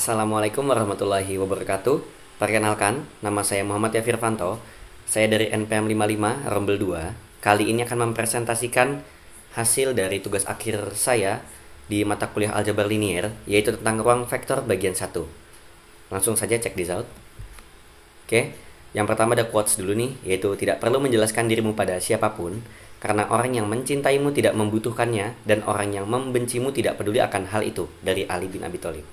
Assalamualaikum warahmatullahi wabarakatuh. Perkenalkan, nama saya Muhammad Yafirvanto. Saya dari NPM 55 Rombel 2. Kali ini akan mempresentasikan hasil dari tugas akhir saya di mata kuliah aljabar linier, yaitu tentang ruang vektor bagian 1. Langsung saja cek this out. Oke, yang pertama ada quotes dulu nih, yaitu tidak perlu menjelaskan dirimu pada siapapun, karena orang yang mencintaimu tidak membutuhkannya, dan orang yang membencimu tidak peduli akan hal itu, dari Ali bin Abi Thalib.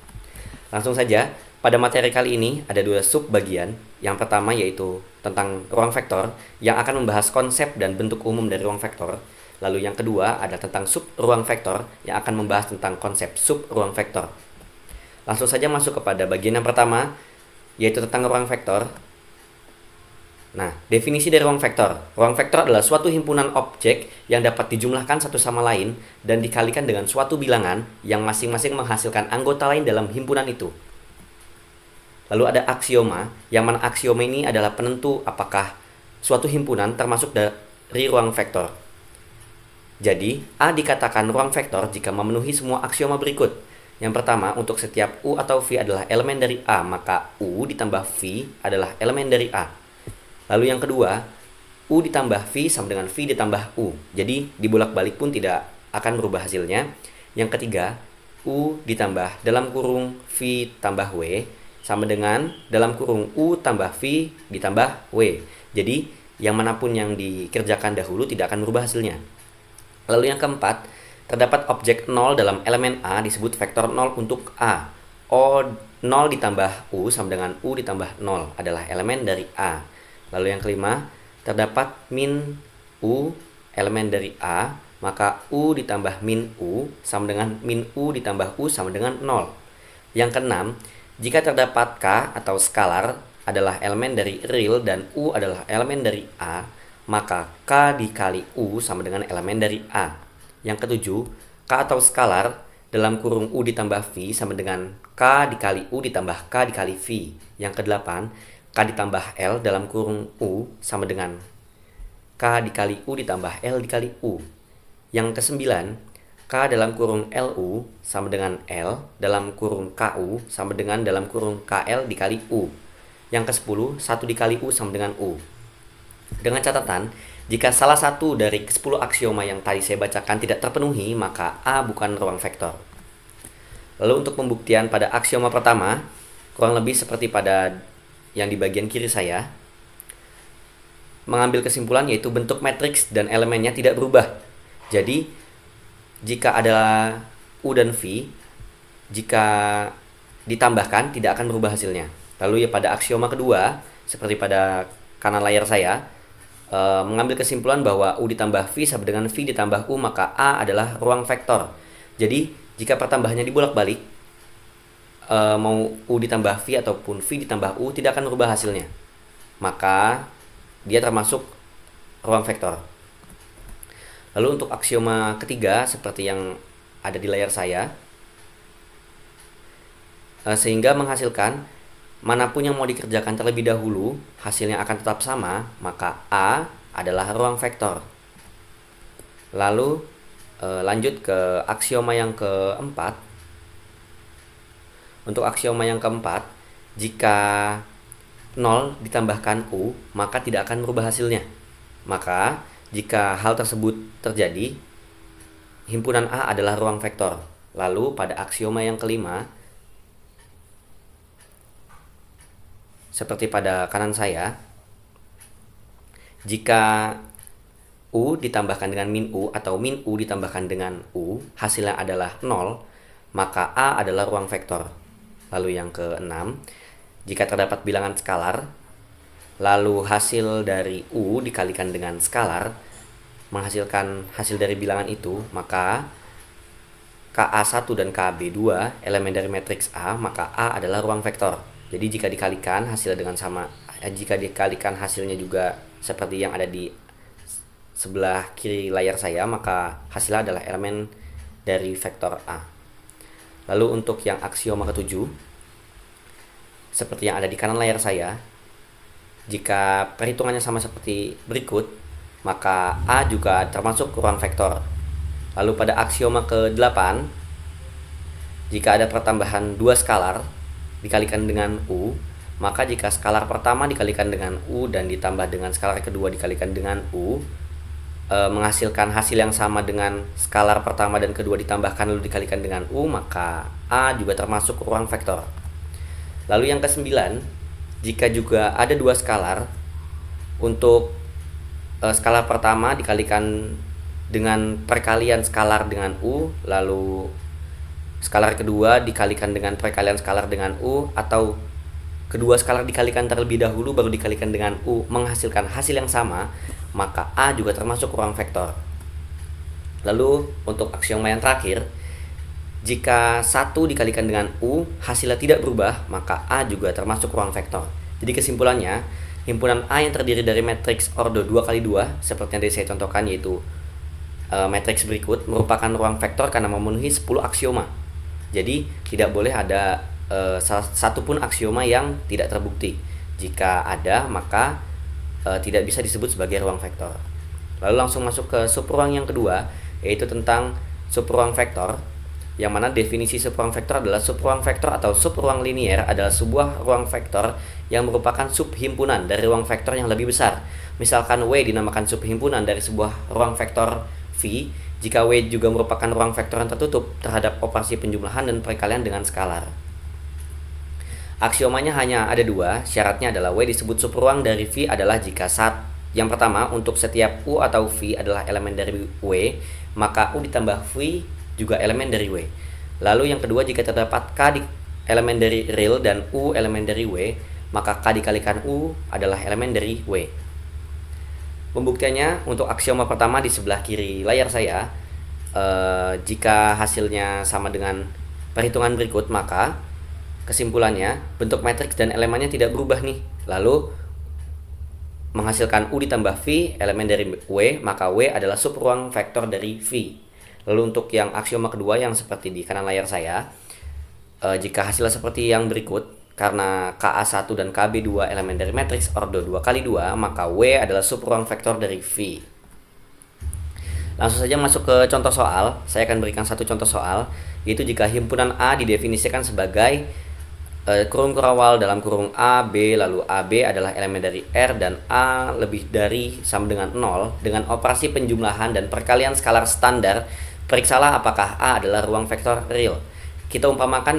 Langsung saja, pada materi kali ini ada dua sub bagian. Yang pertama yaitu tentang ruang vektor yang akan membahas konsep dan bentuk umum dari ruang vektor. Lalu yang kedua ada tentang sub ruang vektor yang akan membahas tentang konsep sub ruang vektor. Langsung saja masuk kepada bagian yang pertama, yaitu tentang ruang vektor. Nah, definisi dari ruang vektor. Ruang vektor adalah suatu himpunan objek yang dapat dijumlahkan satu sama lain dan dikalikan dengan suatu bilangan yang masing-masing menghasilkan anggota lain dalam himpunan itu. Lalu ada aksioma, yang mana aksioma ini adalah penentu apakah suatu himpunan termasuk dari ruang vektor. Jadi, A dikatakan ruang vektor jika memenuhi semua aksioma berikut. Yang pertama, untuk setiap U atau V adalah elemen dari A, maka U ditambah V adalah elemen dari A. Lalu yang kedua, U ditambah V sama dengan V ditambah U. Jadi dibolak-balik pun tidak akan berubah hasilnya. Yang ketiga, U ditambah dalam kurung V tambah W sama dengan dalam kurung U tambah V ditambah W. Jadi yang manapun yang dikerjakan dahulu tidak akan berubah hasilnya. Lalu yang keempat, terdapat objek 0 dalam elemen A disebut vektor 0 untuk A. O 0 ditambah U sama dengan U ditambah 0 adalah elemen dari A. Lalu yang kelima, terdapat min U elemen dari A, maka U ditambah min U sama dengan min U ditambah U sama dengan 0. Yang keenam, jika terdapat K atau skalar adalah elemen dari real dan U adalah elemen dari A, maka K dikali U sama dengan elemen dari A. Yang ketujuh, K atau skalar dalam kurung U ditambah V sama dengan K dikali U ditambah K dikali V. Yang kedelapan, K ditambah L dalam kurung U sama dengan K dikali U ditambah L dikali U. Yang kesembilan, K dalam kurung LU sama dengan L dalam kurung KU sama dengan dalam kurung KL dikali U. Yang kesepuluh, 1 dikali U sama dengan U. Dengan catatan, jika salah satu dari ke-10 aksioma yang tadi saya bacakan tidak terpenuhi, maka A bukan ruang vektor. Lalu untuk pembuktian pada aksioma pertama, kurang lebih seperti pada yang di bagian kiri saya, mengambil kesimpulan yaitu bentuk matriks dan elemennya tidak berubah. Jadi jika ada U dan V, jika ditambahkan tidak akan berubah hasilnya. Lalu ya pada aksioma kedua, seperti pada kanan layar saya, mengambil kesimpulan bahwa U ditambah V sama dengan V ditambah U, maka A adalah ruang vektor. Jadi jika pertambahannya dibolak-balik, mau U ditambah V ataupun V ditambah U tidak akan berubah hasilnya, maka dia termasuk ruang vektor. Lalu untuk aksioma ketiga seperti yang ada di layar saya, sehingga menghasilkan manapun yang mau dikerjakan terlebih dahulu hasilnya akan tetap sama, maka A adalah ruang vektor. Lalu lanjut ke aksioma yang keempat. Untuk aksioma yang keempat, jika 0 ditambahkan U, maka tidak akan berubah hasilnya. Maka, jika hal tersebut terjadi, himpunan A adalah ruang vektor. Lalu, pada aksioma yang kelima, seperti pada kanan saya, jika U ditambahkan dengan min U atau min U ditambahkan dengan U, hasilnya adalah 0, maka A adalah ruang vektor. Lalu yang keenam, jika terdapat bilangan skalar, lalu hasil dari U dikalikan dengan skalar, menghasilkan hasil dari bilangan itu, maka KA1 dan KB2 elemen dari matriks A, maka A adalah ruang vektor. Jadi jika dikalikan hasilnya dengan sama, jika dikalikan hasilnya juga seperti yang ada di sebelah kiri layar saya, maka hasilnya adalah elemen dari vektor A. Lalu untuk yang aksioma ketujuh, seperti yang ada di kanan layar saya, jika perhitungannya sama seperti berikut, maka A juga termasuk ruang vektor. Lalu pada aksioma ke-8, jika ada pertambahan dua skalar, dikalikan dengan U, maka jika skalar pertama dikalikan dengan U dan ditambah dengan skalar kedua dikalikan dengan U, menghasilkan hasil yang sama dengan skalar pertama dan kedua ditambahkan lalu dikalikan dengan U, maka A juga termasuk ruang vektor. Lalu yang ke-9, jika juga ada dua skalar, untuk skalar pertama dikalikan dengan perkalian skalar dengan U, lalu skalar kedua dikalikan dengan perkalian skalar dengan U, atau kedua skalar dikalikan terlebih dahulu baru dikalikan dengan U menghasilkan hasil yang sama, maka A juga termasuk ruang vektor. Lalu untuk aksioma yang terakhir, jika 1 dikalikan dengan U hasilnya tidak berubah, maka A juga termasuk ruang vektor. Jadi kesimpulannya, himpunan A yang terdiri dari matriks ordo 2x2 seperti yang tadi saya contohkan, yaitu matriks berikut, merupakan ruang vektor karena memenuhi 10 aksioma. Jadi tidak boleh ada satu pun aksioma yang tidak terbukti. Jika ada, maka tidak bisa disebut sebagai ruang vektor. Lalu langsung masuk ke subruang yang kedua, yaitu tentang subruang vektor, yang mana definisi subruang vektor adalah subruang vektor atau subruang linier adalah sebuah ruang vektor yang merupakan subhimpunan dari ruang vektor yang lebih besar. Misalkan W dinamakan subhimpunan dari sebuah ruang vektor V, jika W juga merupakan ruang vektor yang tertutup terhadap operasi penjumlahan dan perkalian dengan skalar. Aksiomanya hanya ada dua, syaratnya adalah W disebut subruang dari V adalah jika yang pertama, untuk setiap U atau V adalah elemen dari W, maka U ditambah V juga elemen dari W. Lalu yang kedua, jika terdapat K elemen dari real dan U elemen dari W, maka K dikalikan U adalah elemen dari W. Pembuktiannya untuk aksioma pertama di sebelah kiri layar saya, jika hasilnya sama dengan perhitungan berikut, maka kesimpulannya bentuk matriks dan elemennya tidak berubah nih. Lalu menghasilkan U ditambah V elemen dari W, maka W adalah subruang vektor dari V. Lalu untuk yang aksioma kedua yang seperti di kanan layar saya, jika hasilnya seperti yang berikut, karena KA1 dan KB2 elemen dari matriks ordo 2x2, maka W adalah subruang vektor dari V. Langsung saja masuk ke contoh soal. Saya akan berikan satu contoh soal, yaitu jika himpunan A didefinisikan sebagai kurung kurawal dalam kurung A, B, lalu AB adalah elemen dari R dan A lebih dari sama dengan 0 dengan operasi penjumlahan dan perkalian skalar standar, periksalah apakah A adalah ruang vektor real. Kita umpamakan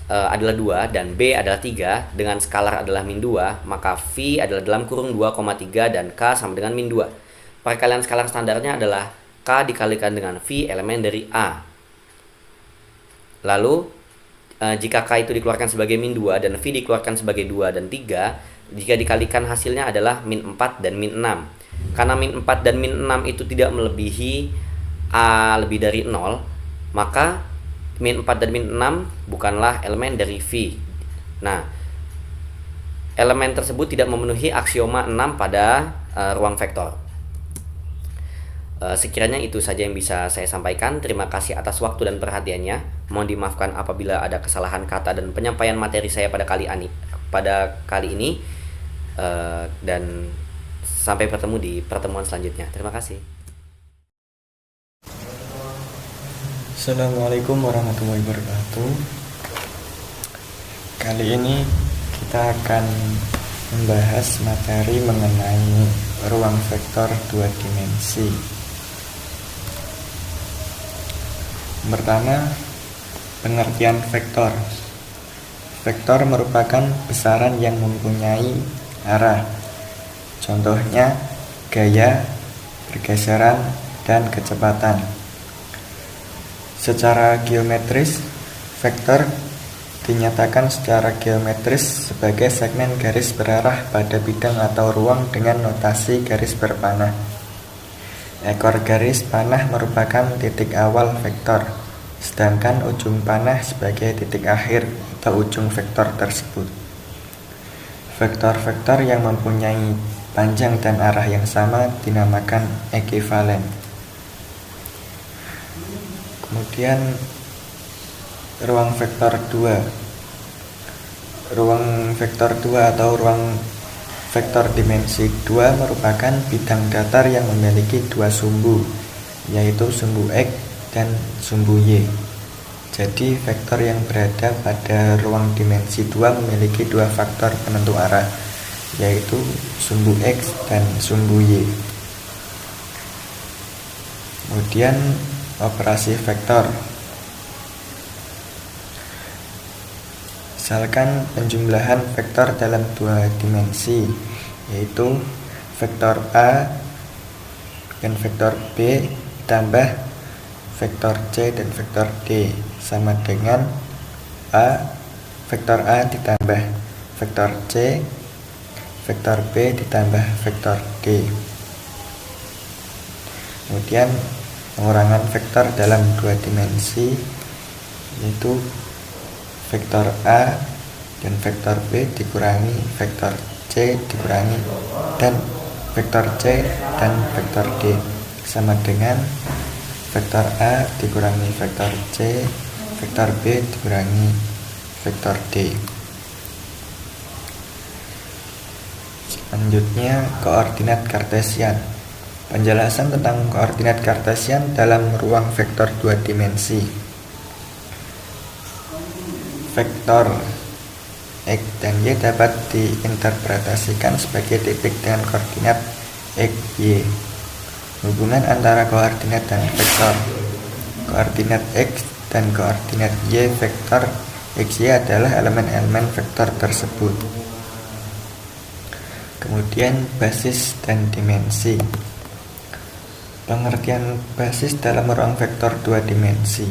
adalah 2 dan B adalah 3 dengan skalar adalah min 2, maka V adalah dalam kurung 2,3 dan K sama dengan min 2. Perkalian skalar standarnya adalah K dikalikan dengan V elemen dari A. Lalu jika K itu dikeluarkan sebagai min 2 dan V dikeluarkan sebagai 2 dan 3, jika dikalikan hasilnya adalah min 4 dan min 6. Karena min 4 dan min 6 itu tidak melebihi A lebih dari 0, maka min 4 dan min 6 bukanlah elemen dari V. Nah, elemen tersebut tidak memenuhi aksioma 6 pada ruang vektor. Sekiranya itu saja yang bisa saya sampaikan. Terima kasih atas waktu dan perhatiannya. Mohon dimaafkan apabila ada kesalahan kata dan penyampaian materi saya pada kali ini. Dan sampai bertemu di pertemuan selanjutnya. Terima kasih. Assalamualaikum warahmatullahi wabarakatuh. Kali ini kita akan membahas materi mengenai ruang vektor 2 dimensi. Pertama, pengertian vektor. Vektor merupakan besaran yang mempunyai arah. Contohnya gaya, pergeseran, dan kecepatan. Secara geometris, vektor dinyatakan secara geometris sebagai segmen garis berarah pada bidang atau ruang dengan notasi garis berpanah. Ekor garis panah merupakan titik awal vektor, sedangkan ujung panah sebagai titik akhir atau ujung vektor tersebut. Vektor-vektor yang mempunyai panjang dan arah yang sama dinamakan ekivalen. Kemudian ruang vektor 2. Ruang vektor 2 atau ruang vektor dimensi 2 merupakan bidang datar yang memiliki dua sumbu, yaitu sumbu X dan sumbu Y. Jadi vektor yang berada pada ruang dimensi 2 memiliki dua faktor penentu arah, yaitu sumbu X dan sumbu Y. Kemudian operasi vektor. Misalkan penjumlahan vektor dalam dua dimensi, yaitu vektor A dan vektor B ditambah vektor C dan vektor D sama dengan vektor A ditambah vektor C, vektor B ditambah vektor D. Kemudian pengurangan vektor dalam dua dimensi, yaitu vektor A dan vektor B dikurangi vektor C dikurangi dan vektor C dan vektor D sama dengan vektor A dikurangi vektor C, vektor B dikurangi vektor D. Selanjutnya, koordinat kartesian. Penjelasan tentang koordinat kartesian dalam ruang vektor dua dimensi. Vektor X dan Y dapat diinterpretasikan sebagai titik dengan koordinat X, Y. Hubungan antara koordinat dan vektor. Koordinat X dan koordinat Y vektor X, Y adalah elemen-elemen vektor tersebut. Kemudian basis dan dimensi. Pengertian basis dalam ruang vektor dua dimensi.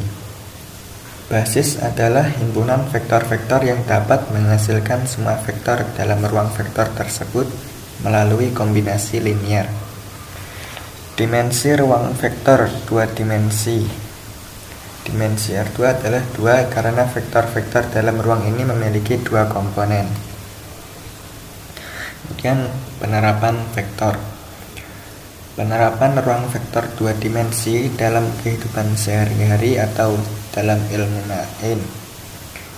Basis adalah himpunan vektor-vektor yang dapat menghasilkan semua vektor dalam ruang vektor tersebut melalui kombinasi linear. Dimensi ruang vektor dua dimensi. Dimensi R2 adalah 2 karena vektor-vektor dalam ruang ini memiliki dua komponen. Kemudian penerapan vektor. Penerapan ruang vektor dua dimensi dalam kehidupan sehari-hari atau dalam ilmu lain.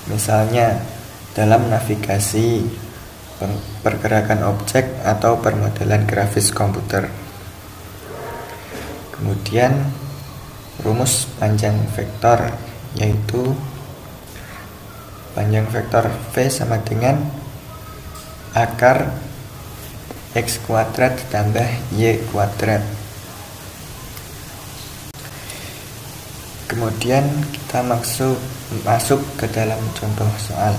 Misalnya dalam navigasi, pergerakan objek atau permodelan grafis komputer. Kemudian rumus panjang vektor, yaitu panjang vektor V sama dengan akar X kuadrat ditambah Y kuadrat. Kemudian kita masuk ke dalam contoh soal.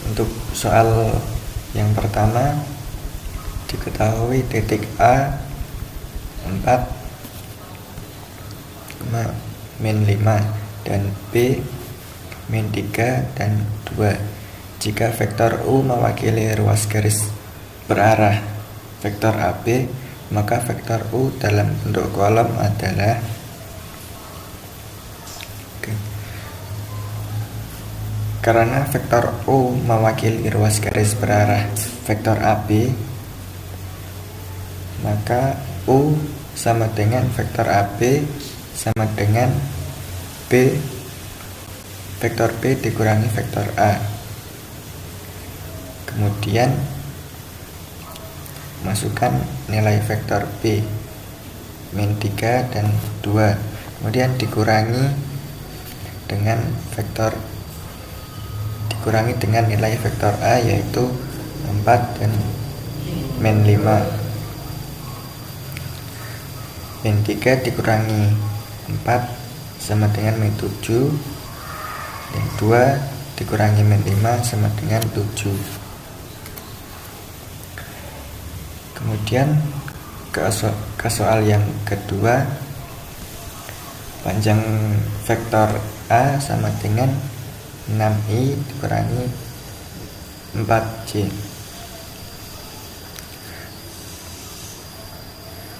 Untuk soal yang pertama, diketahui titik A 4,-5 dan B -3 dan 2. Jika vektor U mewakili ruas garis berarah vektor AB, maka vektor U dalam bentuk kolom adalah Karena vektor U mewakili ruas garis berarah vektor AB, maka U sama dengan vektor AB sama dengan B vektor B dikurangi vektor A. Kemudian masukkan nilai vektor B -3 dan 2, kemudian dikurangi dengan nilai vektor A, yaitu 4 dan -5. -3 dikurangi 4 sama dengan -7, dan 2 dikurangi -5 sama dengan 7. Kemudian ke soal yang kedua, panjang vektor A sama dengan 6i dikurangi 4j.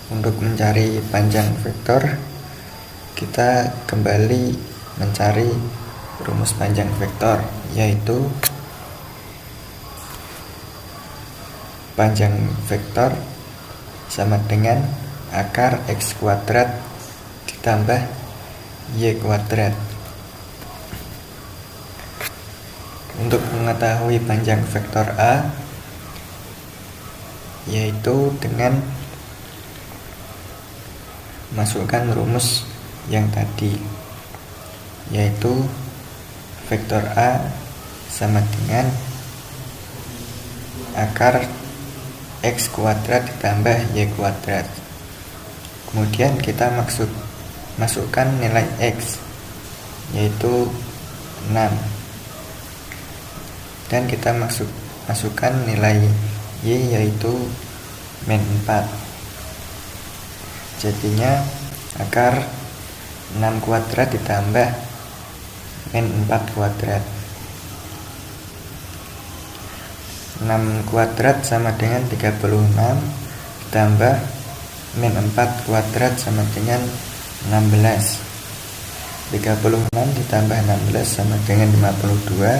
Untuk mencari panjang vektor, kita kembali mencari rumus panjang vektor, yaitu panjang vektor sama dengan akar X kuadrat ditambah Y kuadrat. Untuk mengetahui panjang vektor A, yaitu dengan masukkan rumus yang tadi. yaitu vektor A sama dengan akar X kuadrat ditambah Y kuadrat. Kemudian kita masukkan nilai X, yaitu 6, dan kita masukkan nilai Y, yaitu min 4. Jadinya akar 6 kuadrat ditambah min 4 kuadrat. 6 kuadrat sama dengan 36 ditambah min 4 kuadrat sama dengan 16. 36 ditambah 16 sama dengan 52.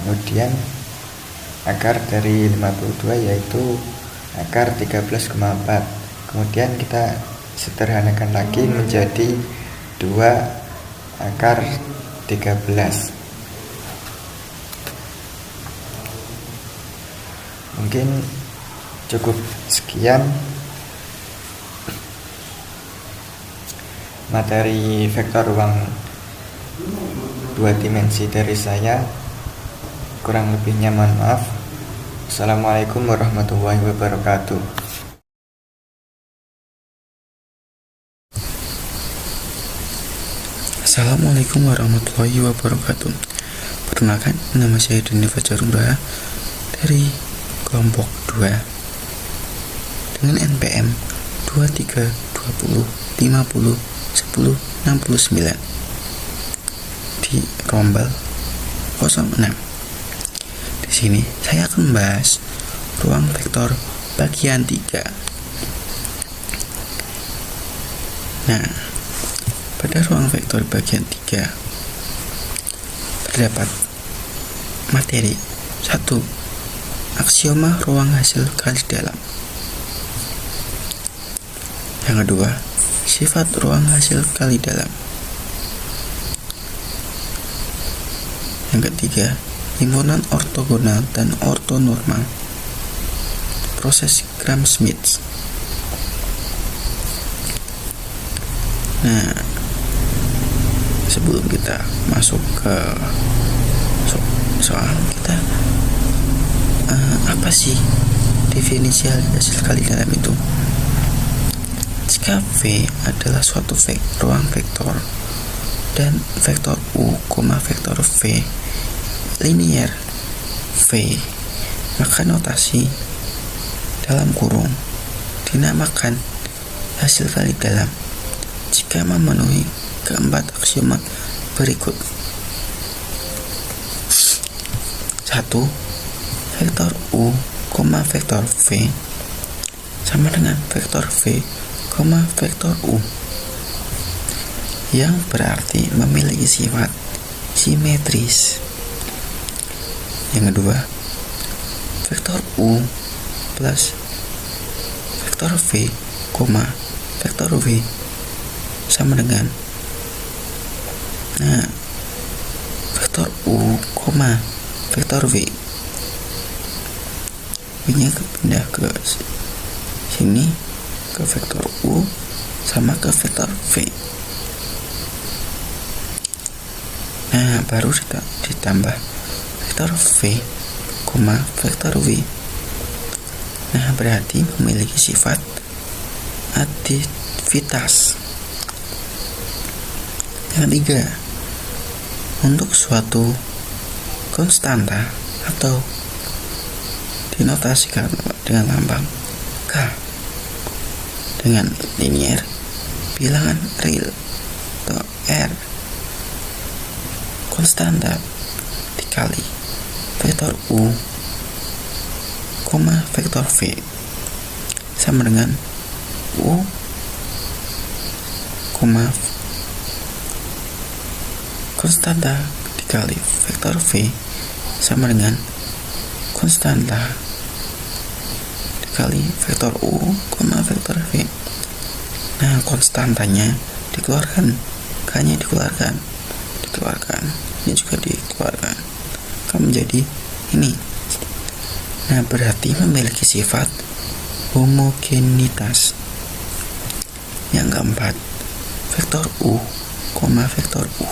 Kemudian akar dari 52 yaitu akar 13,4. Kemudian kita sederhanakan lagi menjadi 2 akar 13. Mungkin cukup sekian materi vektor ruang 2 dimensi dari saya. Kurang lebihnya mohon maaf. Assalamualaikum warahmatullahi wabarakatuh. Assalamualaikum warahmatullahi wabarakatuh. Perkenalkan, nama saya Deni Fajarura dari kelompok 2 dengan NPM 2320501069 di rombel 06. Di sini saya akan membahas ruang vektor bagian 3. Nah, pada ruang vektor bagian 3 terdapat materi 1. Aksioma ruang hasil kali dalam. Yang kedua, sifat ruang hasil kali dalam. Yang ketiga, himpunan ortogonal dan ortonormal. Proses Gram-Schmidt. Nah, sebelum kita masuk ke soal, kita apa sih definisi hasil kali dalam itu? Jika V adalah suatu ruang vektor dan vektor U, vektor V linear V, maka notasi dalam kurung dinamakan hasil kali dalam jika memenuhi keempat aksioma berikut. 1. Vektor U, vektor V sama dengan vektor V, vektor U, yang berarti memiliki sifat simetris. Yang kedua, vektor U plus vektor V, vektor V sama dengan vektor U, vektor V. V-nya pindah ke sini, ke vektor U sama ke vektor V. Nah, baru ditambah vektor V, vektor V. Nah, berarti memiliki sifat aditivitas. Yang ketiga, untuk suatu konstanta atau dinotasikan dengan lambang K dengan linear bilangan real atau R, konstanta dikali vektor U, vektor V sama dengan U, konstanta dikali vektor V sama dengan konstanta dikali vektor U, vektor V. Nah, konstantanya dikeluarkan, K-nya dikeluarkan, ini juga dikeluarkan, akan menjadi ini. Nah, berarti memiliki sifat homogenitas. Yang keempat, vektor U, vektor U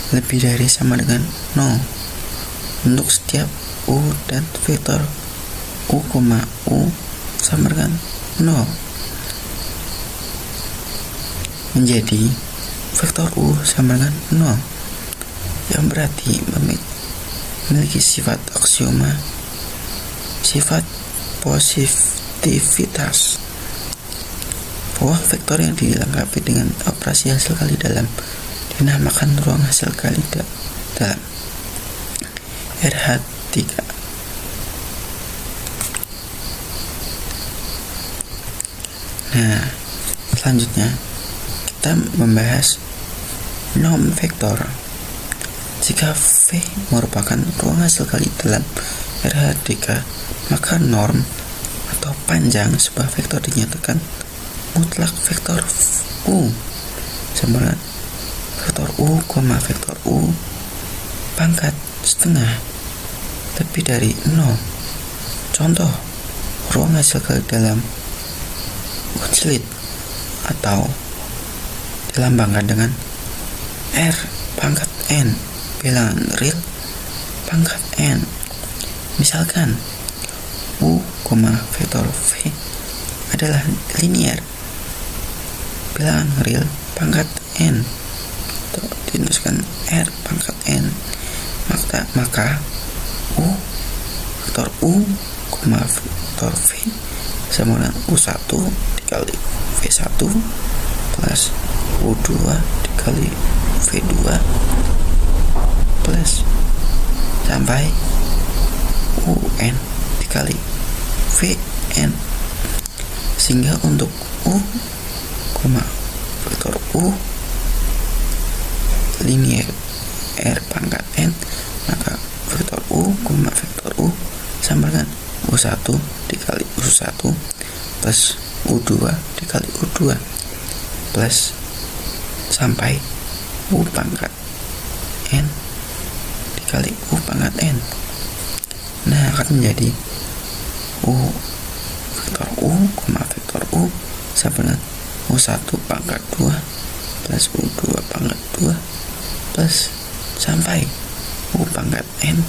lebih dari sama dengan 0 untuk setiap U dan vektor U, U sama dengan 0. Menjadi vektor U sama dengan 0, yang berarti memiliki sifat aksioma, sifat positivitas, bahwa vektor yang dilengkapi dengan operasi hasil kali dalam dinamakan ruang hasil kali dalam RH3. Nah, selanjutnya kita membahas norm vektor. Jika V merupakan ruang hasil kali dalam RH3, maka norm atau panjang sebuah vektor dinyatakan mutlak vektor U sama dengan vektor U, vektor U pangkat setengah lebih dari 0. Contoh, ruang hasil kali dalam Euclid atau dilambangkan dengan R pangkat N, bilangan real pangkat N. Misalkan U, vektor V adalah linear bilangan real pangkat N atau dituliskan R pangkat N, maka U, vektor U, vektor V sama dengan U1 dikali V1 plus U2 dikali V2 plus sampai UN dikali VN, sehingga untuk U, vektor U linear R pangkat N, maka vektor U, vektor U sama dengan U1 dikali U1 plus U2 dikali U2 plus sampai U pangkat N dikali U pangkat N. Nah, akan menjadi U, vektor U, vektor U sama dengan U1 pangkat 2 plus U2 pangkat 2 plus sampai U pangkat N,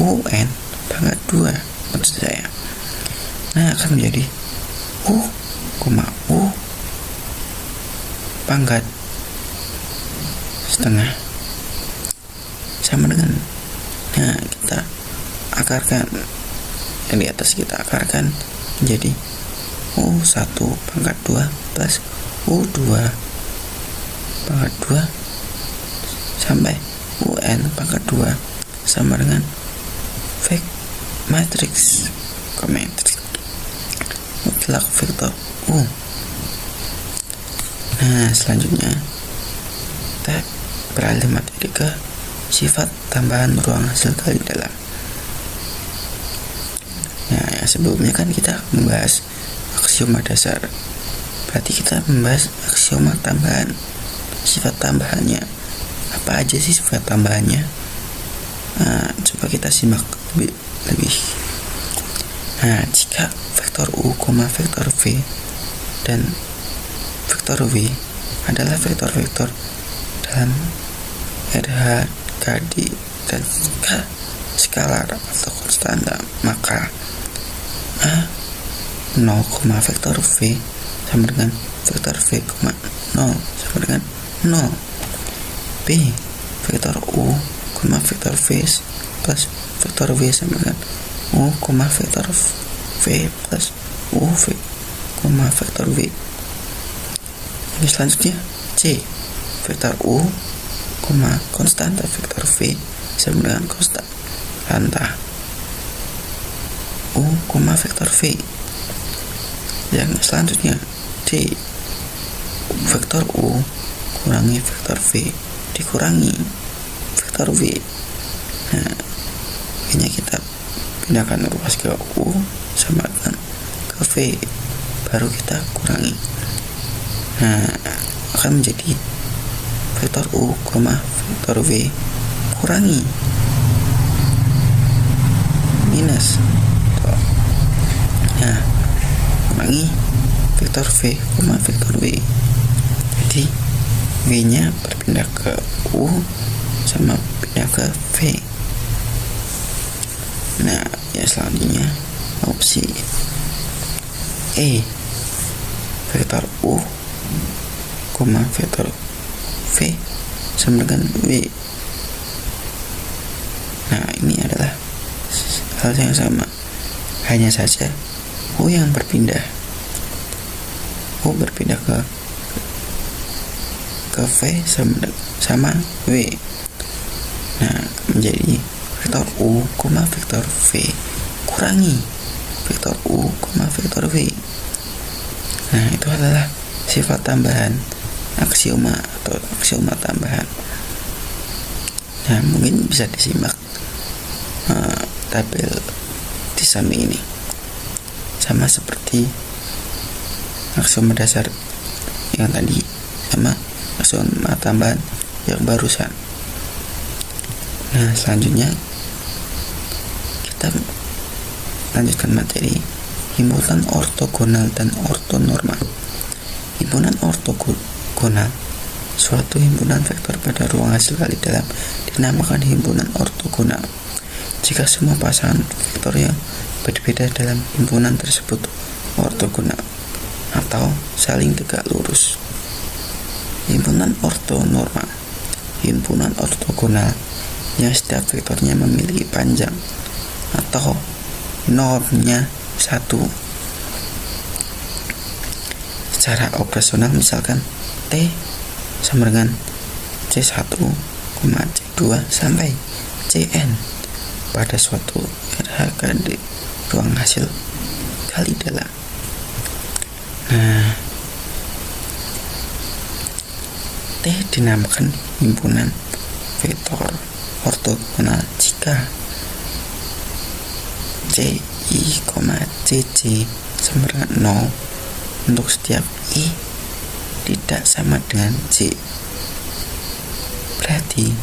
UN pangkat 2 maksud saya. Nah, akan menjadi U, U pangkat setengah sama dengan, nah, kita akarkan yang di atas, kita akarkan menjadi U1 pangkat 2 plus U2 pangkat 2 sampai UN pangkat 2 sama dengan matriks mutlak vektor U. Nah, selanjutnya kita beralih materi ke sifat tambahan ruang hasil kali dalam. Nah, yang sebelumnya kan kita membahas aksioma dasar, berarti kita membahas aksioma tambahan. Sifat tambahannya apa aja sih sifat tambahannya? Nah, coba kita simak lebih. Nah, jika vektor U, vektor V dan vektor V adalah vektor-vektor dalam RH-KD dan skalar atau konstanta, maka A 0, vektor V sama dengan vektor V, 0 sama dengan 0. B vektor U, vektor V plus vektor V sama dengan U, vektor V plus U, vektor V. Ini selanjutnya C vektor U, konstanta vektor V sama dengan konstanta U, vektor V. Yang selanjutnya D vektor U kurangi vektor V dikurangi vektor V. Nah, ini kita pindahkan ruas ke U sama dengan ke V, baru kita kurangi. Nah, akan menjadi vektor U, vektor V kurangi minus. Nah, kurangi vektor V, vektor V V-nya berpindah ke U sama pindah ke V. Nah, ya selanjutnya opsi E, vektor U, vektor V sama dengan V. Nah, ini adalah hal yang sama, hanya saja U yang berpindah. U berpindah ke V sama V. Nah, menjadi vektor U, vektor V kurangi vektor U, vektor V. Nah, itu adalah sifat tambahan aksioma atau aksioma tambahan. Nah, mungkin bisa disimak tabel di samping ini. Sama seperti aksioma dasar yang tadi sama aksioma tambahan yang barusan. Nah, selanjutnya kita lanjutkan materi himpunan ortogonal dan ortonormal. Himpunan ortogonal, suatu himpunan vektor pada ruang hasil kali dalam dinamakan himpunan ortogonal jika semua pasangan vektor yang berbeda dalam himpunan tersebut ortogonal atau saling tegak lurus. Himpunan ortonormal, himpunan ortogonal yang setiap vektornya memiliki panjang atau normnya 1. Secara operasional misalkan T sama dengan C1, C2 sampai Cn pada suatu RHK di ruang hasil kali dalam. Nah, T dinamakan himpunan vektor ortogonal jika CI, CC sama dengan 0 untuk setiap I tidak sama dengan C. Berarti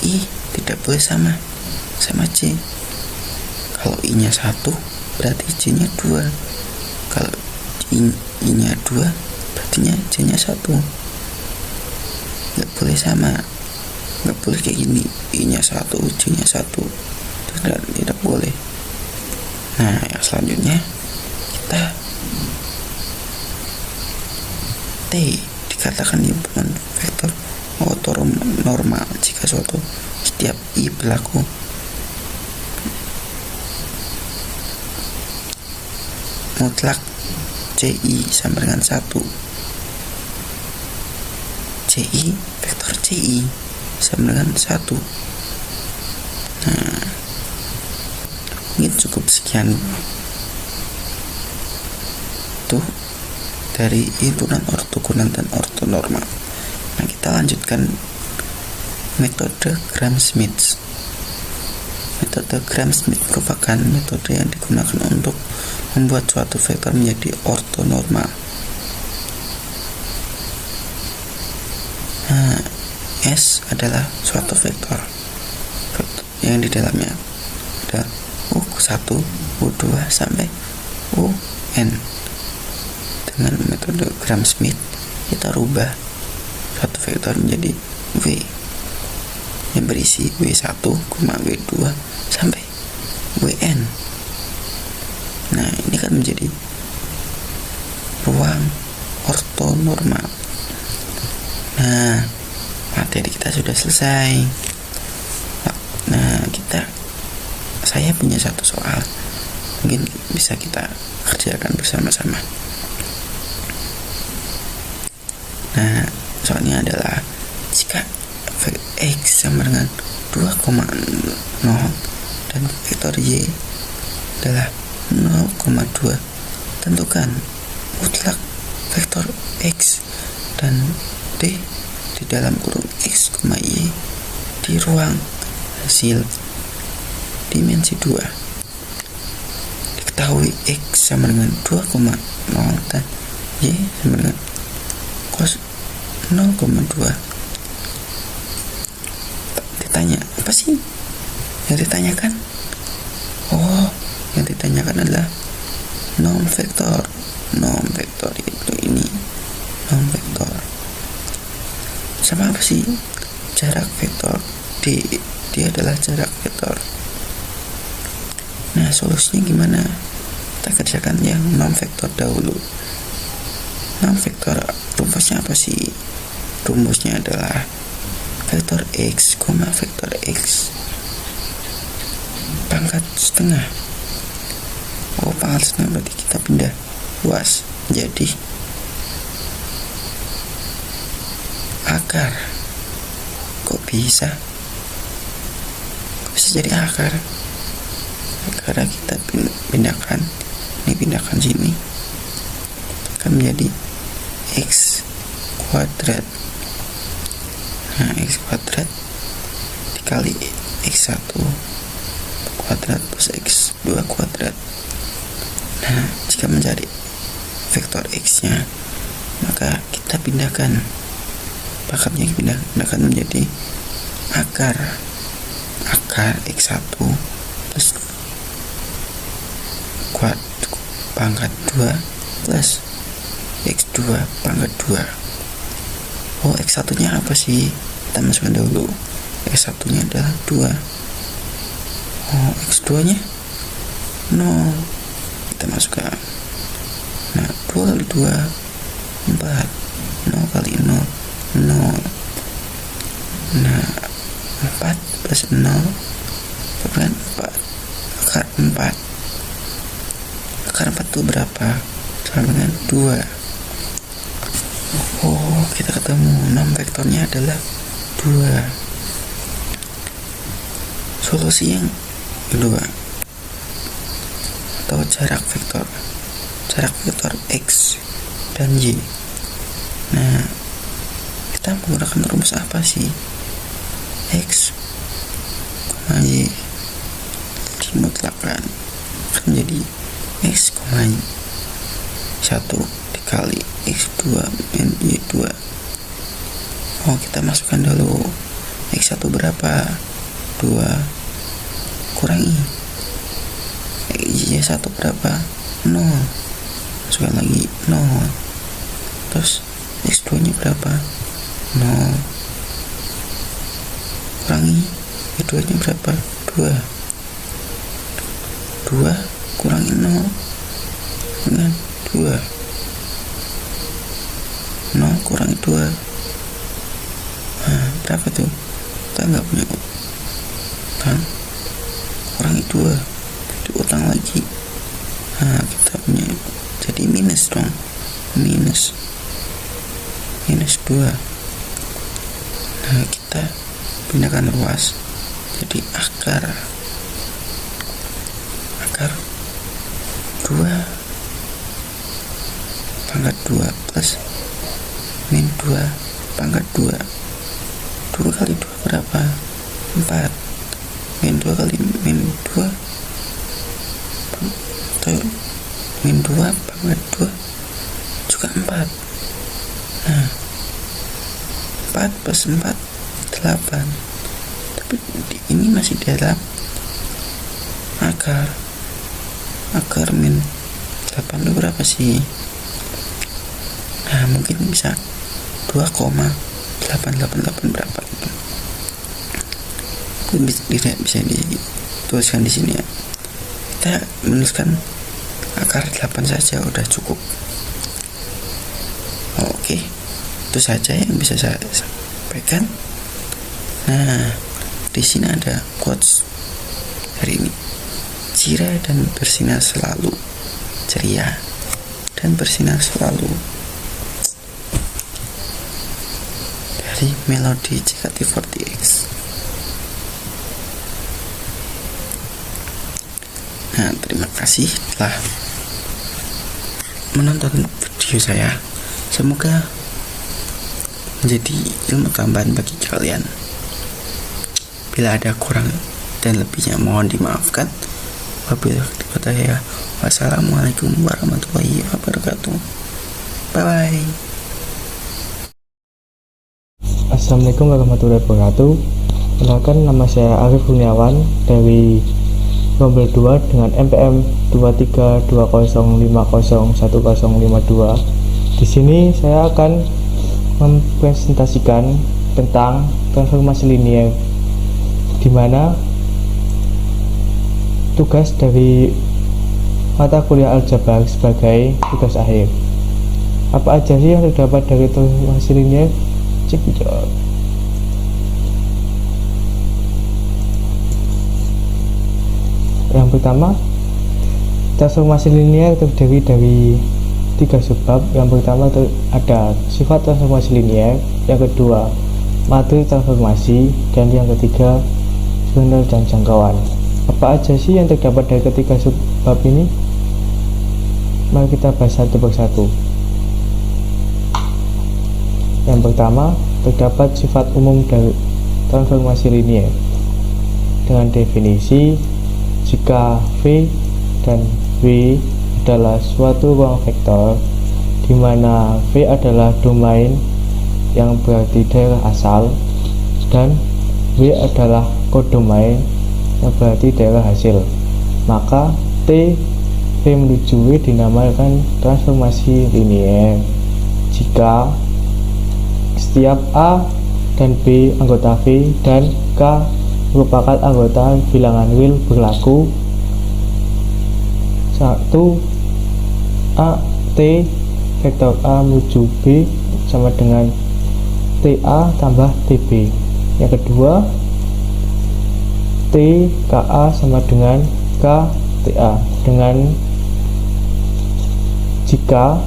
I tidak boleh sama C. Kalau I nya 1 berarti C nya 2. Kalau I nya 2 berarti C nya 1. Gak boleh sama, gak boleh kayak gini, I nya 1 C nya 1, tidak boleh. Nah, yang selanjutnya kita T dikatakan himpunan vektor ortonormal jika setiap I berlaku mutlak CI sama dengan 1. CI, vektor CI sama dengan 1. Nah, mungkin cukup sekian tuh dari himpunan ortogonal dan ortonormal. Nah, kita lanjutkan metode Gram-Schmidt. Metode Gram-Schmidt merupakan metode yang digunakan untuk membuat suatu vektor menjadi ortonormal. Nah, S adalah suatu vektor yang di dalamnya ada U1, U2 sampai UN. Dengan metode Gram-Schmidt kita rubah suatu vektor menjadi V yang berisi W1, W2 sampai WN. Nah, ini kan menjadi ruang ortonormal. Nah, materi kita sudah selesai. Nah, saya punya satu soal, mungkin bisa kita kerjakan bersama-sama. Nah, soalnya adalah jika X sama dengan 2,0 dan vektor Y adalah 0,2, tentukan mutlak vektor X dan D di dalam kurung X, Y di ruang hasil dimensi 2. Diketahui X sama dengan 2,0 dan Y sama dengan cos 0,2. Ditanya, apa sih yang ditanyakan? Oh, yang ditanyakan adalah norm vektor. Norm vektor itu ini norm vektor. Sama apa sih jarak vektor? D adalah jarak vektor. Nah, solusinya gimana? Kita kerjakan yang non vektor dahulu. Non vektor rumusnya apa sih? Rumusnya adalah vektor x, vektor x pangkat setengah. Oh, pangkat setengah berarti kita pindah luas jadi akar. Kok bisa jadi akar? Karena kita pindahkan sini akan menjadi x kuadrat. Nah, x kuadrat dikali x1 kuadrat plus x2 kuadrat. Nah, jika mencari vektor x nya, maka kita pindahkan pangkatnya, pindahkan menjadi akar x1 plus pangkat 2 plus x2 pangkat 2. Oh, x1 nya apa sih? Kita masukkan dulu. X1 nya adalah 2. Oh, x2 nya 0. Kita masukkan. Nah, 2 kali 2 4. 0 kali 0 0. Nah, 4 plus 0 bukan 4. Akar 4. Akar 4 itu berapa? Sama dengan 2. Oh, kita ketemu. 6 vektornya adalah 2. Solusi yang kedua, atau jarak vektor x dan y. Nah, kita menggunakan rumus apa sih? X, y dimutlakan akan menjadi x, y 1 dikali x2 min y2. Oh, kita masukkan dulu. X1 berapa? 2 kurangi y1 berapa? 0. Masukkan lagi 0. Terus x2 nya berapa? 0. Kurangi y2 nya berapa? 2 kurangi 0 dengan 2. 0 kurangi 2. Nah, berapa tuh? Kita nggak punya utang. Kurangi 2, diutang lagi. Nah, kita punya jadi minus dong. Minus 2. Nah, kita pindahkan luas jadi akar 2 pangkat 2 plus min 2 pangkat 2. 2 kali 2 berapa? 4. Min 2 kali min 2 atau min 2 pangkat 2 juga 4. Nah, 4 plus 4 8. Tapi ini masih dalam akar min 8 itu berapa sih? Nah, mungkin bisa 2,888 berapa gitu. Tidak bisa dituliskan di sini ya. Kita menuliskan akar 8 saja udah cukup. Oke, itu saja yang bisa saya sampaikan. Nah, di sini ada quotes hari ini. Ceria dan bersinar selalu. Ceria dan bersinar selalu. Dari melodi JKT48. Nah, terima kasih telah menonton video saya. Semoga menjadi ilmu tambahan bagi kalian. Bila ada kurang dan lebihnya mohon dimaafkan. Wassalamualaikum warahmatullahi wabarakatuh. Bye bye. Assalamualaikum warahmatullahi wabarakatuh. Kenalkan, nama saya Arif Kurniawan dari Rombel 2 dengan NPM 2320501052. Di sini saya akan mempresentasikan tentang transformasi linier, di mana tugas dari mata kuliah aljabar sebagai tugas akhir. Apa aja sih yang terdapat dari transformasi linier? Cek video. Yang pertama, transformasi linier terdiri dari 3 subbab. Yang pertama ada sifat transformasi linier, yang kedua matriks transformasi, dan yang ketiga kernel dan jangkauan. Apa aja sih yang terdapat dari ketiga subbab ini? Mari kita bahas satu persatu. Yang pertama, terdapat sifat umum dari transformasi linier dengan definisi jika V dan W adalah suatu ruang vektor di mana V adalah domain yang berarti daerah asal dan W adalah kodomain yang berarti daerah hasil, maka T V menuju W dinamakan transformasi linier jika setiap A dan B anggota V dan K merupakan anggota bilangan real berlaku 1. A T vektor A menuju B sama dengan TA tambah TB. Yang kedua, T KA sama dengan KTA dengan jika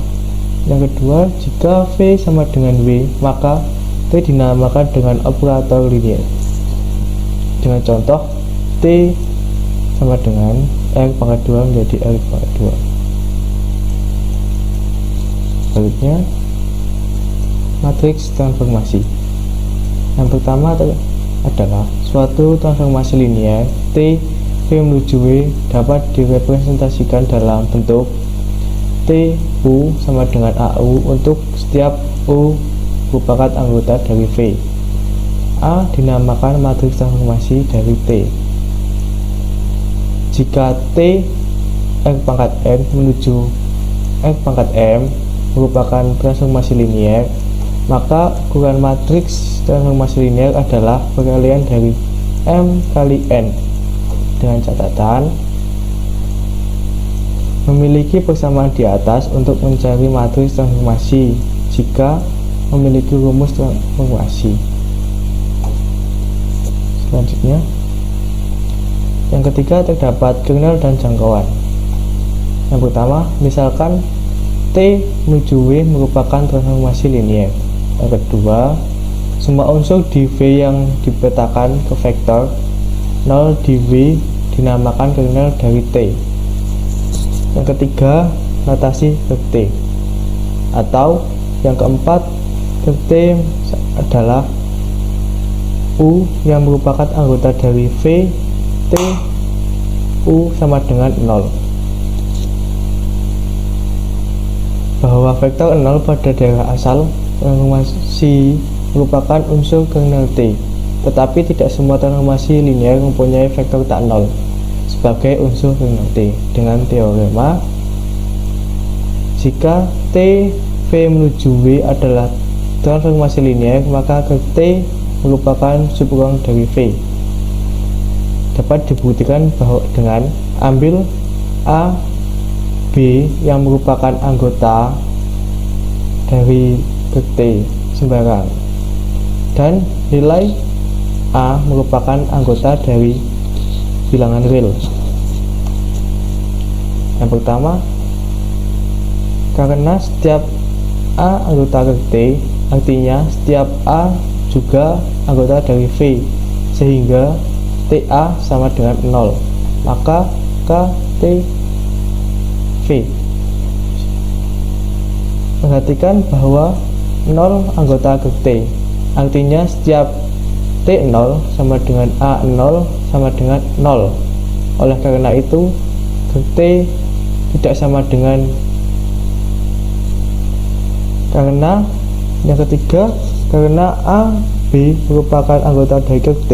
V sama dengan W, maka T dinamakan dengan operator linier. Dengan contoh, T sama dengan R pangkat 2 menjadi R pangkat 2. Selanjutnya, matriks transformasi. Yang pertama adalah suatu transformasi linier T V menuju W dapat direpresentasikan dalam bentuk T U sama dengan AU untuk setiap U merupakan anggota dari V. A dinamakan matriks transformasi dari T. Jika T R pangkat N menuju R pangkat M merupakan transformasi linier, maka ukuran matriks transformasi linier adalah perkalian dari M kali N dengan catatan memiliki persamaan di atas untuk mencari matriks transformasi jika memiliki rumus transformasi. Selanjutnya, yang ketiga terdapat kernel dan jangkauan. Yang pertama, misalkan T menuju W merupakan transformasi linier. Yang kedua, semua unsur di V yang dipetakan ke vektor 0 di W dinamakan kernel dari T. Yang ketiga, notasi ke T. Atau yang keempat, ke T adalah U yang merupakan anggota dari V. T U sama dengan 0. Bahwa vektor 0 pada daerah asal transformasi merupakan unsur kernel T, tetapi tidak semua transformasi linier mempunyai vektor tak 0 sebagai unsur kernel T. Dengan teorema, jika T V menuju W adalah transformasi linier, maka ke T merupakan subruang dari V. Dapat dibuktikan bahwa dengan ambil A B yang merupakan anggota dari T sembarang dan nilai A merupakan anggota dari bilangan real. Yang pertama, karena setiap A anggota T, artinya setiap A juga anggota dari V, sehingga TA sama dengan 0, maka KT V. Perhatikan bahwa 0 anggota T, artinya setiap T0 sama dengan A0 sama dengan 0. Oleh karena itu, T tidak sama dengan, karena yang ketiga, karena A B merupakan anggota dari T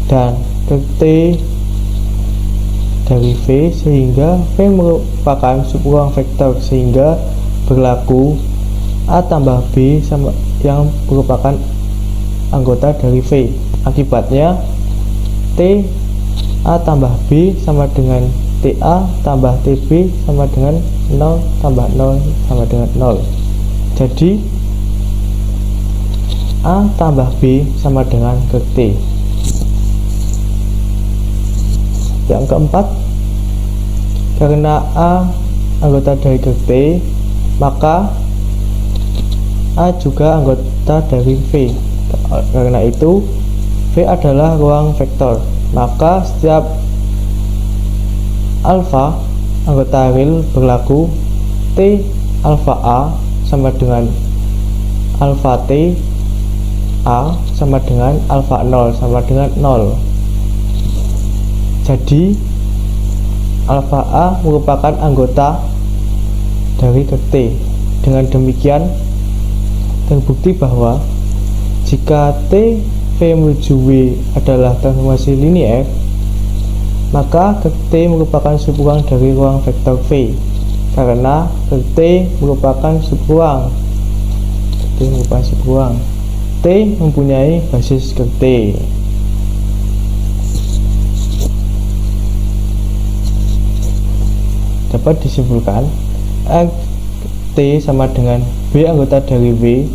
dan T dari V, sehingga V merupakan subruang vektor, sehingga berlaku A tambah B sama yang merupakan anggota dari V. Akibatnya T A tambah B sama dengan TA tambah TB sama dengan 0 tambah 0 sama dengan 0. Jadi A tambah B sama dengan kek T. Yang keempat, karena A anggota dari kek T, maka A juga anggota dari V. Karena itu V adalah ruang vektor, maka setiap alfa anggota real berlaku T alfa A sama dengan alfa T A sama dengan alfa 0 sama dengan 0. Jadi alfa A merupakan anggota dari kek T. Dengan demikian terbukti bahwa jika T V menuju W adalah transformasi linier, maka kek T merupakan subruang dari ruang vektor V, karena kek T merupakan subruang. T mempunyai basis kek T. Dapat disimpulkan T sama dengan B anggota dari W,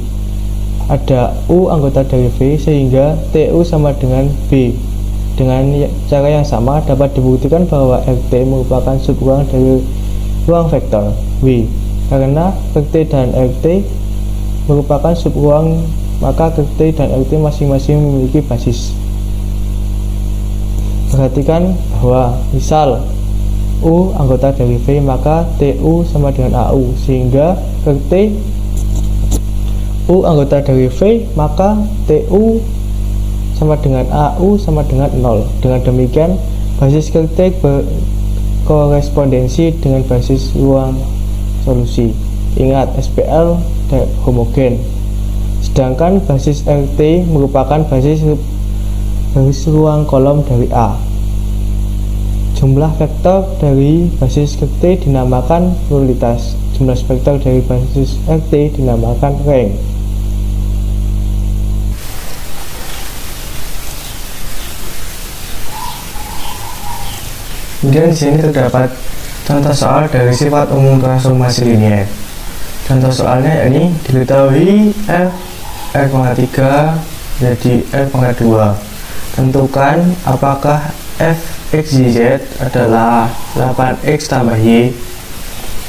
ada U anggota dari V, sehingga TU sama dengan B. Dengan cara yang sama dapat dibuktikan bahwa RT merupakan subruang dari ruang vektor W. Karena RT dan RT merupakan subruang, maka RT dan RT masing-masing memiliki basis. Perhatikan bahwa misal U anggota dari V, maka TU sama dengan AU, sehingga RT U anggota dari V, maka TU sama dengan AU sama dengan 0. Dengan demikian basis kek T berkorespondensi dengan basis ruang solusi. Ingat, SPL homogen, sedangkan basis RT merupakan basis ruang kolom dari A. Jumlah vektor dari basis kek T dinamakan pluralitas. Jumlah vektor dari basis RT dinamakan rank. Kemudian di sini terdapat contoh soal dari sifat umum transformasi linier. Contoh soalnya ini diketahui F R,3 jadi R,2. Tentukan apakah F X Y Z adalah 8X tambah Y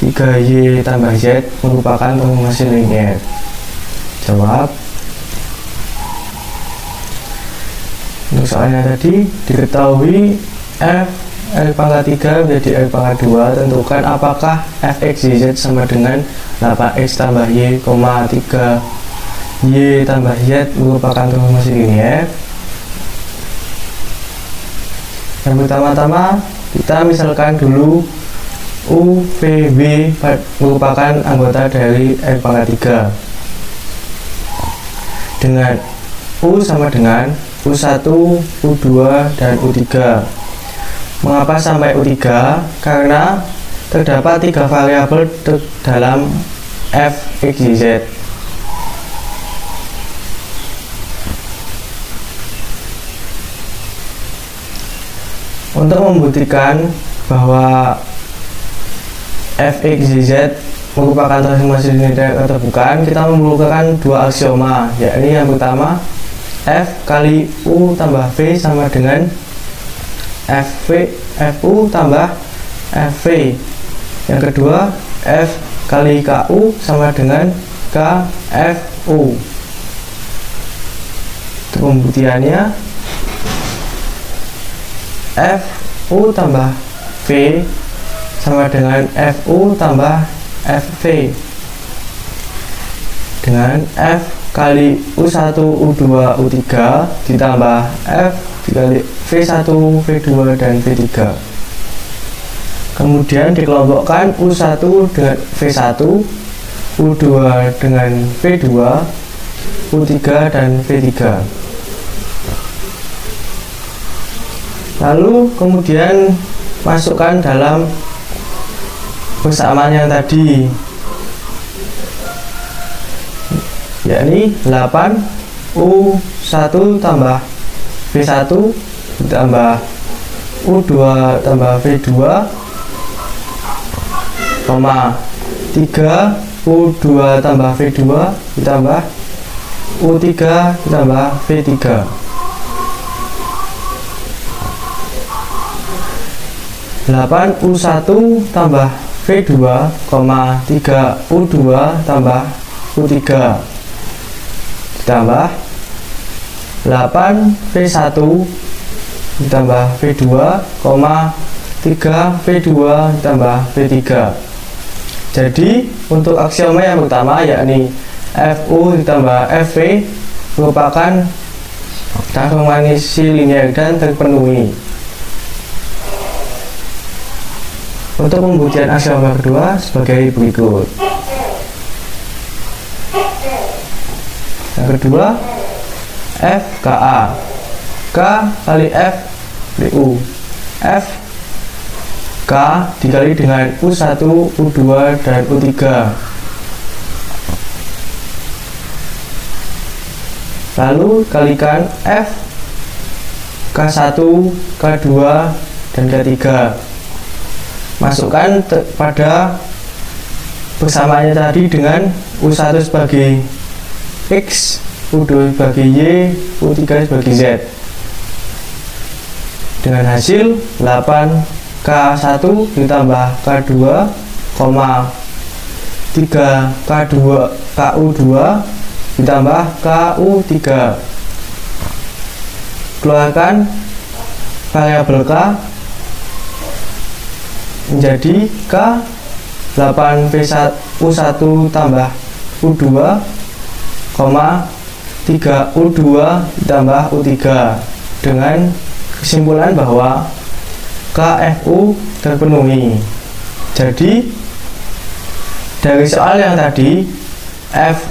3Y tambah Z merupakan transformasi linier. Jawab. Untuk soalnya tadi diketahui F R,3 menjadi R,2. Tentukan apakah Fx Y Z sama dengan 8X tambah Y, 3Y tambah Z merupakan transformasi linier. Yang pertama-tama kita misalkan dulu U, V, W merupakan anggota dari R,3 dengan U sama dengan U1, U2, dan U3. Mengapa sampai U3? Karena terdapat 3 variabel dalam F, X, Y, Z. Untuk membuktikan bahwa F, X, Y, Z merupakan transformasi linier atau bukan, kita memerlukan 2 aksioma, yakni yang pertama F kali U tambah V sama dengan Fu tambah Fv. Yang kedua, F kali Ku sama dengan Kfu. Untuk pembuktiannya, Fu tambah V sama dengan Fu tambah Fv dengan F kali U1, U2, U3 ditambah F dikali V1, V2, dan V3. Kemudian dikelompokkan U1 dengan V1, U2 dengan V2, U3 dan V3. Lalu kemudian masukkan dalam persamaan yang tadi, yakni 8 U1 U1 tambah V1 ditambah U2 tambah V2, 3 U2 tambah V2 ditambah U3 ditambah V3. 8 U1 tambah V2, 3 U2 tambah U3 ditambah 8 V1 ditambah V2, 3 V2 ditambah V3. Jadi untuk aksioma yang pertama yakni Fu ditambah Fv merupakan transformasi linier dan terpenuhi. Untuk pembuktian aksioma kedua sebagai berikut. Yang kedua, F Ka. K kali F U. F K dikali dengan U1, U2, dan U3. Lalu kalikan F K1, K2, dan K3. Masukkan pada persamaannya tadi dengan U1 sebagai X, U2 sebagai Y, U3 sebagai Z. Dengan hasil 8K1 ditambah K2, 3 KU2 ditambah KU3. Keluarkan variabel K menjadi K 8V1U1 tambah U2, 3 U2 ditambah U3, dengan kesimpulan bahwa KFU terpenuhi. Jadi dari soal yang tadi F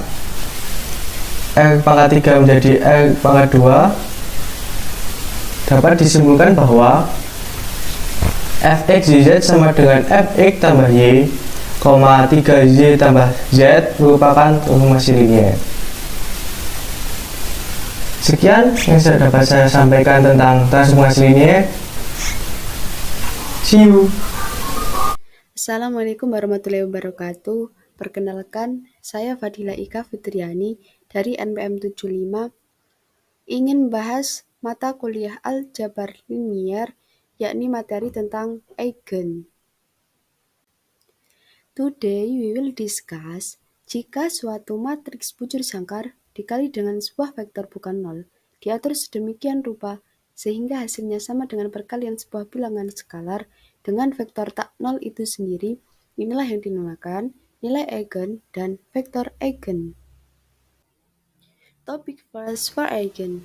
R pangkat 3 menjadi R pangkat 2 dapat disimpulkan bahwa Fx Z sama dengan Fx tambah Y, 3Y tambah Z merupakan transformasi linier. Sekian yang dapat saya sampaikan tentang transformasi linier. See you. Assalamualaikum warahmatullahi wabarakatuh. Perkenalkan, saya Fadila Ika Fitriani dari NPM 75 ingin membahas mata kuliah aljabar linier, yakni materi tentang eigen. Today we will discuss jika suatu matriks bujur sangkar dikali dengan sebuah vektor bukan nol, diatur sedemikian rupa sehingga hasilnya sama dengan perkalian sebuah bilangan skalar dengan vektor tak nol itu sendiri. Inilah yang dinamakan nilai eigen dan vektor eigen. Topik first for eigen.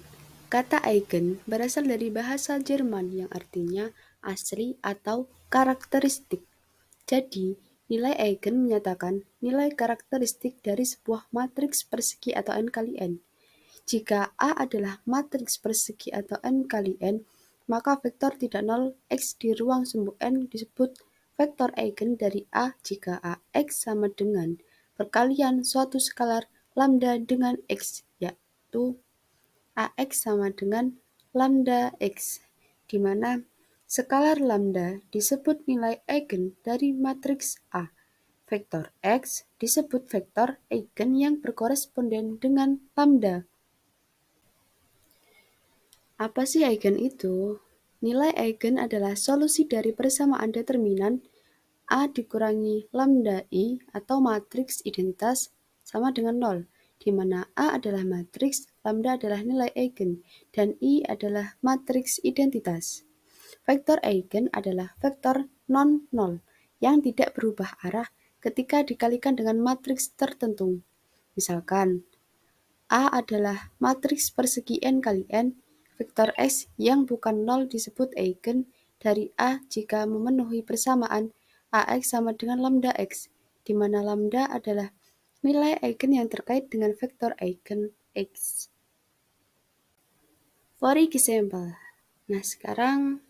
Kata eigen berasal dari bahasa Jerman yang artinya asli atau karakteristik. Jadi, nilai eigen menyatakan nilai karakteristik dari sebuah matriks persegi atau n kali n. Jika A adalah matriks persegi atau n kali n, maka vektor tidak nol X di ruang sumbu n disebut vektor eigen dari A jika AX sama dengan perkalian suatu skalar lambda dengan X, yaitu AX sama dengan lambda X, di mana skalar lambda disebut nilai eigen dari matriks A. Vektor X disebut vektor eigen yang berkoresponden dengan lambda. Apa sih eigen itu? Nilai eigen adalah solusi dari persamaan determinan A dikurangi lambda I atau matriks identitas sama dengan 0, di mana A adalah matriks, lambda adalah nilai eigen, dan I adalah matriks identitas. Vektor eigen adalah vektor non-nol yang tidak berubah arah ketika dikalikan dengan matriks tertentu. Misalkan, A adalah matriks persegi n kali n, vektor X yang bukan 0 disebut eigen dari A jika memenuhi persamaan AX sama dengan lambda X, di mana lambda adalah nilai eigen yang terkait dengan vektor eigen X. For example, nah sekarang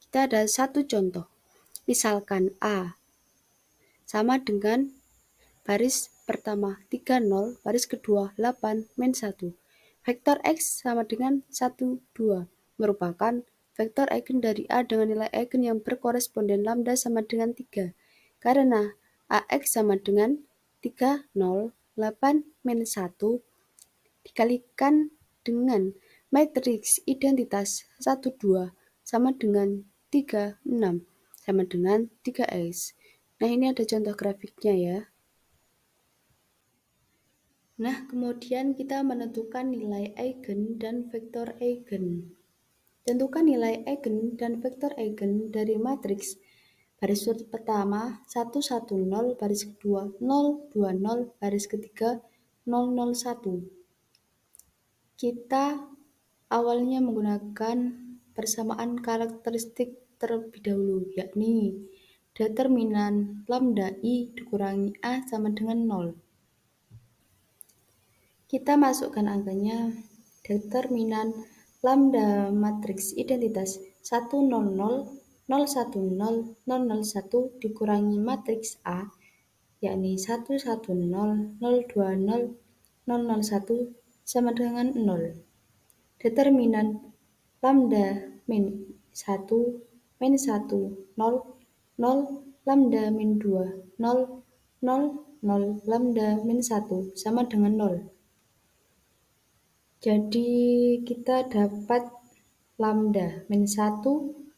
kita ada satu contoh. Misalkan A sama dengan baris pertama 30, baris kedua 8 min 1. Vektor X sama dengan 1, 2 merupakan vektor eigen dari A dengan nilai eigen yang berkoresponden lambda sama dengan 3. Karena AX sama dengan 3, 0, 8, min 1 dikalikan dengan matriks identitas 1, 2 sama dengan 3, 6 sama dengan 3X. Nah, ini ada contoh grafiknya ya. Nah, kemudian kita menentukan nilai eigen dan vektor eigen. Tentukan nilai eigen dan vektor eigen dari matriks baris pertama 1, 1, 0, baris kedua 0, 2, 0, baris ketiga 0, 0, 1. Kita awalnya menggunakan persamaan karakteristik terlebih dahulu, yakni determinan lambda I dikurangi A sama dengan 0. Kita masukkan angkanya. Determinan lambda matriks identitas 1, 0, 0, 0, 1, 0, 0, 0, 1 dikurangi matriks A, yakni 1, 1, 0, 0, 2, 0, 0, 0, 1 sama dengan 0. Determinan lambda min 1, min 1, 0, 0, lambda min 2, 0, 0, 0, lambda min 1 sama dengan 0. Jadi kita dapat lambda min 1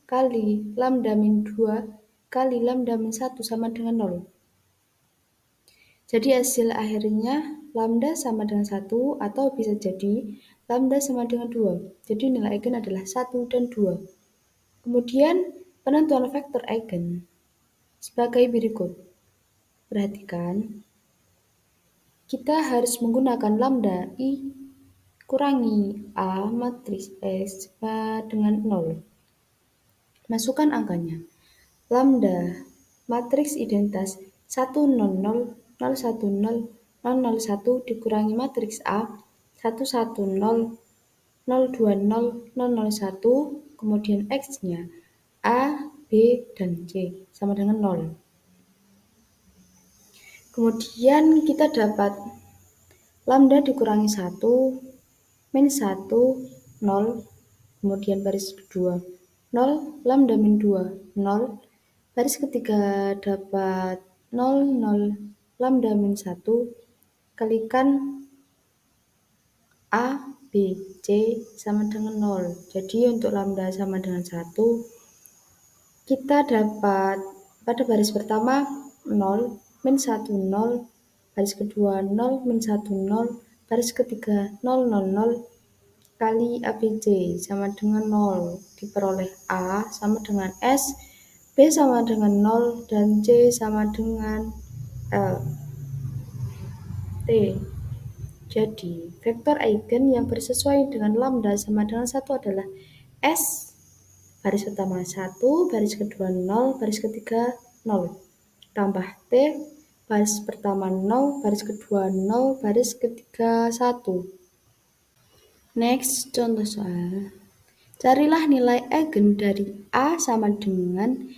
kali lambda min 2 kali lambda min 1 sama dengan 0. Jadi hasil akhirnya lambda sama dengan 1 atau bisa jadi lambda sama dengan 2. Jadi nilai eigen adalah 1 dan 2. Kemudian penentuan vektor eigen sebagai berikut. Perhatikan, kita harus menggunakan lambda I kurangi A matriks S sama dengan 0. Masukkan angkanya. Lambda matriks identitas 1, 0, 0, 0, 1, 0, 0, 0, 1 dikurangi matriks A 1, 1, 0, 0, 2, 0, 0, 0, 1, kemudian X-nya A, B, dan C sama dengan 0. Kemudian kita dapat lambda dikurangi 1, min 1, 0, kemudian baris kedua 0, lambda min 2, 0, baris ketiga dapat 0, 0, lambda min 1, kalikan A, B, C sama dengan 0. Jadi untuk lambda sama dengan 1, kita dapat pada baris pertama 0, min 1, 0, baris kedua 0, min 1, 0, baris ketiga 0, 0, 0, kali ABC sama dengan 0, diperoleh A sama dengan S, B sama dengan 0, dan C sama dengan L. T. Jadi, vektor eigen yang bersesuaian dengan lambda sama dengan 1 adalah S, baris pertama 1, baris kedua 0, baris ketiga 0, tambah T, baris pertama 0, baris kedua 0, baris ketiga 1. Next, contoh soal. Carilah nilai eigen dari A sama dengan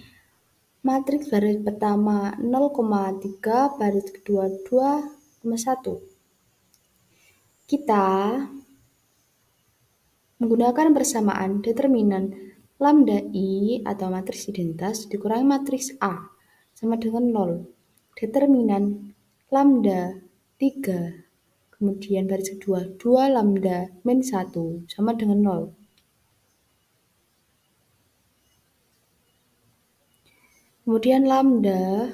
matriks baris pertama 0,3, baris kedua 2,1. Kita menggunakan persamaan determinan lambda I atau matriks identitas dikurangi matriks A sama dengan 0. Determinan lambda 3, kemudian baris kedua 2 lambda min 1 sama dengan 0. Kemudian lambda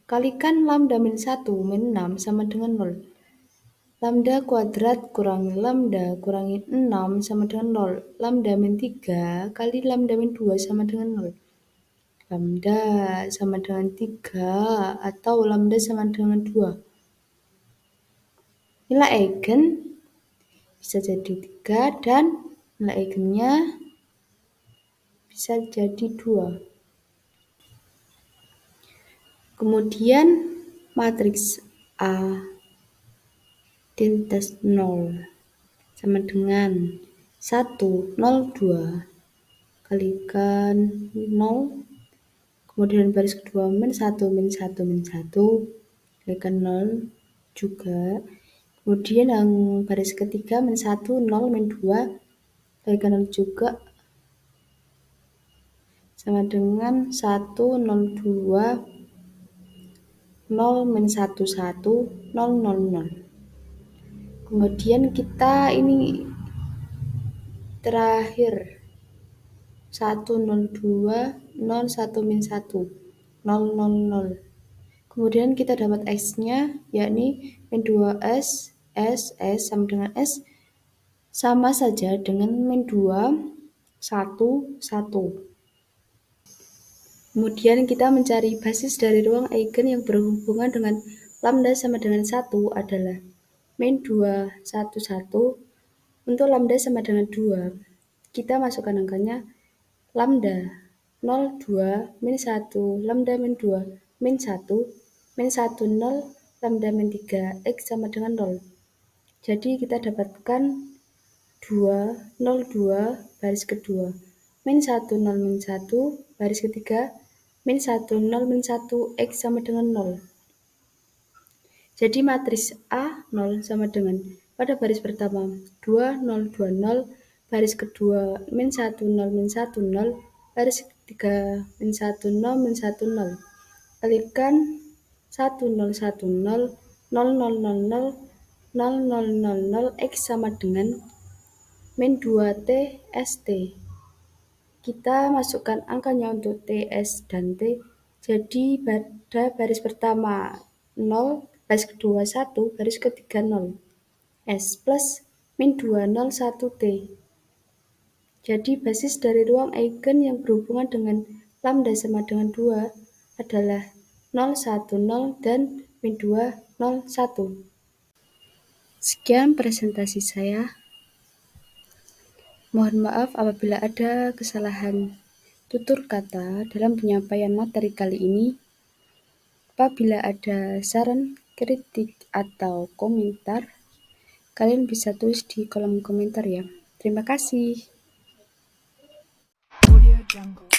kalikan lambda min 1 min 6 sama dengan 0. Lambda kuadrat kurangi lambda kurangi 6 sama dengan 0. Lambda min 3 kali lambda min 2 sama dengan 0. Lambda sama dengan 3 atau lambda sama dengan 2. Nilai eigen bisa jadi 3 dan nilai eigennya bisa jadi 2. Kemudian matriks A identitas 0 sama dengan 1, 0, 2 kalikan 0, kemudian baris kedua min 1, min 1, min 1 kalikan 0 juga, Kemudian yang baris ketiga min 1, 0, min 2, balikan 0 juga, sama dengan 1, 0, 2, 0, min 1, 1, 0, 0, 0. Kemudian kita ini terakhir 1, 0, 2, 0, 1, min 1, 0, 0, 0. Kemudian kita dapat S-nya, yakni min 2S, S sama dengan S, sama saja dengan min 2, 1, 1. Kemudian kita mencari basis dari ruang eigen yang berhubungan dengan lambda sama dengan 1 adalah min 2, 1, 1. Untuk lambda sama dengan 2, kita masukkan angkanya lambda 0, 2, min 1, lambda min 2, min 1, min 1, 0, lambda min 3, X sama dengan 0. Jadi kita dapatkan 2, 0, 2, baris kedua, min 1, 0, min 1, baris ketiga, min 1, 0, min 1, X sama dengan 0. Jadi matris A 0 sama dengan pada baris pertama 2, 0, 2, 0, baris kedua min 1, 0, min 1, 0, baris ketiga min 1, 0, min 1, 0. Kalikan 1, 0, 1, 0, 0, 0, 0, 0, 0, 0, 0, 0, X sama dengan min 2T ST. Kita masukkan angkanya untuk T, S, dan T. Jadi pada baris pertama 0, baris kedua 1, baris ketiga 0. S plus min 2, 0, 1, T. Jadi basis dari ruang eigen yang berhubungan dengan lambda sama dengan 2 adalah 0, 1, 0, dan min 2, 0, 1. Sekian presentasi saya. Mohon maaf apabila ada kesalahan tutur kata dalam penyampaian materi kali ini. Apabila ada saran, kritik, atau komentar, kalian bisa tulis di kolom komentar ya. Terima kasih. Audio Jungle.